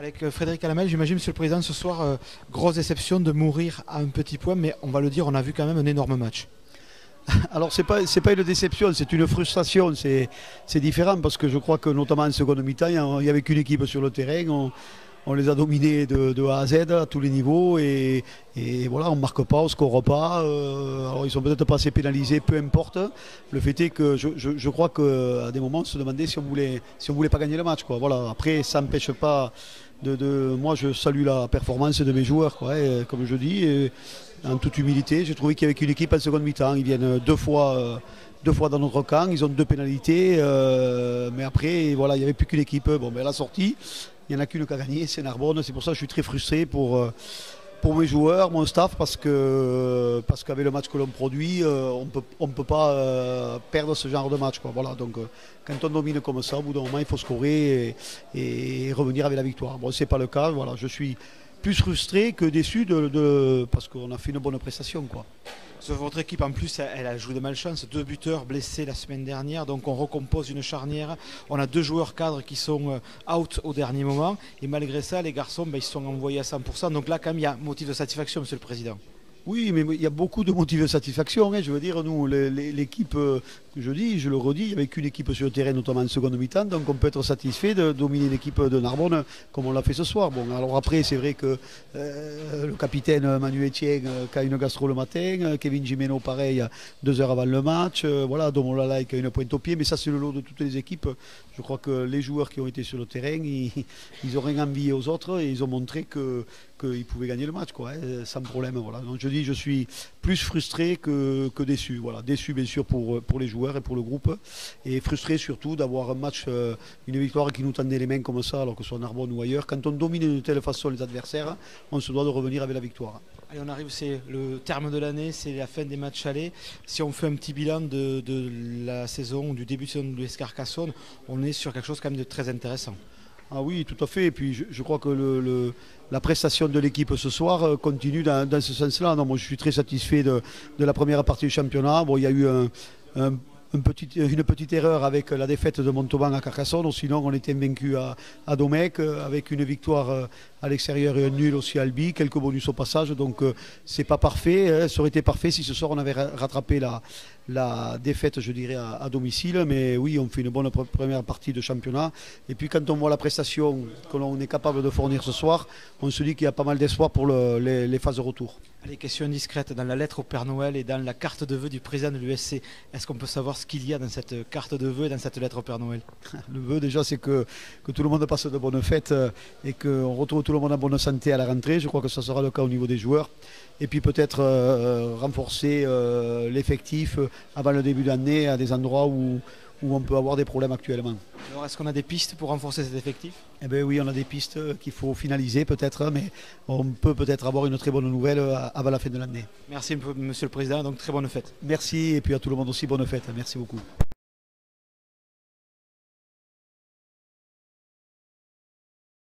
Avec Frédéric Alamel, j'imagine, Monsieur le Président, ce soir, grosse déception de mourir à un petit point, mais on va le dire, on a vu quand même un énorme match. Alors c'est pas une déception, c'est une frustration, c'est différent parce que je crois que notamment en seconde mi-temps, il n'y avait qu'une équipe sur le terrain, on les a dominés de A à Z à tous les niveaux et voilà, on ne marque pas, on ne score pas. Alors ils sont peut-être pas assez pénalisés, peu importe. Le fait est que je crois qu'à des moments on se demandait si on voulait pas gagner le match, quoi. Voilà. Après ça n'empêche pas moi je salue la performance de mes joueurs, quoi, et, comme je dis. En toute humilité, j'ai trouvé qu'avec une équipe en seconde mi-temps, ils viennent deux fois dans notre camp, ils ont deux pénalités, mais après, voilà, il n'y avait plus qu'une équipe. Bon, ben, à la sortie, il n'y en a qu'une qui a gagné, c'est Narbonne. C'est pour ça que je suis très frustré pour mes joueurs, mon staff, parce qu'avec le match que l'on produit, on ne peut pas perdre ce genre de match, quoi. Voilà, donc quand on domine comme ça, au bout d'un moment, il faut scorer et revenir avec la victoire. Bon, ce n'est pas le cas, voilà, je suis plus frustré que déçu parce qu'on a fait une bonne prestation, quoi. Votre équipe, en plus, elle a joué de malchance. Deux buteurs blessés la semaine dernière, donc on recompose une charnière. On a deux joueurs cadres qui sont out au dernier moment. Et malgré ça, les garçons, ils se sont envoyés à 100%. Donc là, quand même, il y a motif de satisfaction, Monsieur le Président. Oui, mais il y a beaucoup de motifs de satisfaction, hein. Je veux dire, nous, l'équipe, je le redis, il n'y avait qu'une équipe sur le terrain, notamment en seconde mi-temps, donc on peut être satisfait de dominer l'équipe de Narbonne comme on l'a fait ce soir. Bon, alors après, c'est vrai que le capitaine Manu Etienne qui a une gastro le matin, Kevin Gimeno, pareil, 2 heures avant le match, voilà, Domolala qui a une pointe au pied, mais ça, c'est le lot de toutes les équipes. Je crois que les joueurs qui ont été sur le terrain, ils ont rien envié aux autres et ils ont montré qu'ils pouvaient gagner le match, quoi, hein, sans problème. Voilà. Donc je dis, je suis plus frustré que déçu. Voilà. Déçu bien sûr pour les joueurs et pour le groupe, et frustré surtout d'avoir un match, une victoire qui nous tendait les mains comme ça, alors que ce soit Narbonne ou ailleurs. Quand on domine de telle façon les adversaires, on se doit de revenir avec la victoire. Allez, on arrive, c'est le terme de l'année, c'est la fin des matchs allés. Si on fait un petit bilan de la saison, du début de saison de l'US Carcassonne, on est sur quelque chose quand même de très intéressant. Ah oui, tout à fait. Et puis je crois que la prestation de l'équipe ce soir continue dans ce sens-là. Non, moi, je suis très satisfait de la première partie du championnat. Bon, il y a eu une petite erreur avec la défaite de Montauban à Carcassonne. Sinon, on était vaincu à Domecq avec une victoire à l'extérieur et un nul aussi à Albi. Quelques bonus au passage. Donc, c'est pas parfait, hein. Ça aurait été parfait si ce soir on avait rattrapé la défaite, je dirais, à domicile. Mais oui, on fait une bonne première partie de championnat. Et puis, quand on voit la prestation que l'on est capable de fournir ce soir, on se dit qu'il y a pas mal d'espoir pour les phases de retour. Les questions indiscrètes dans la lettre au Père Noël et dans la carte de vœux du président de l'USC. Est-ce qu'on peut savoir ce qu'il y a dans cette carte de vœux et dans cette lettre au Père Noël? Le vœu déjà, c'est que tout le monde passe de bonnes fêtes et qu'on retrouve tout le monde en bonne santé à la rentrée. Je crois que ça sera le cas au niveau des joueurs. Et puis peut-être renforcer l'effectif avant le début d'année à des endroits où on peut avoir des problèmes actuellement. Alors, est-ce qu'on a des pistes pour renforcer cet effectif? Eh bien oui, on a des pistes qu'il faut finaliser peut-être, mais on peut peut-être avoir une très bonne nouvelle avant la fin de l'année. Merci Monsieur le Président, donc très bonne fête. Merci, et puis à tout le monde aussi, bonne fête. Merci beaucoup.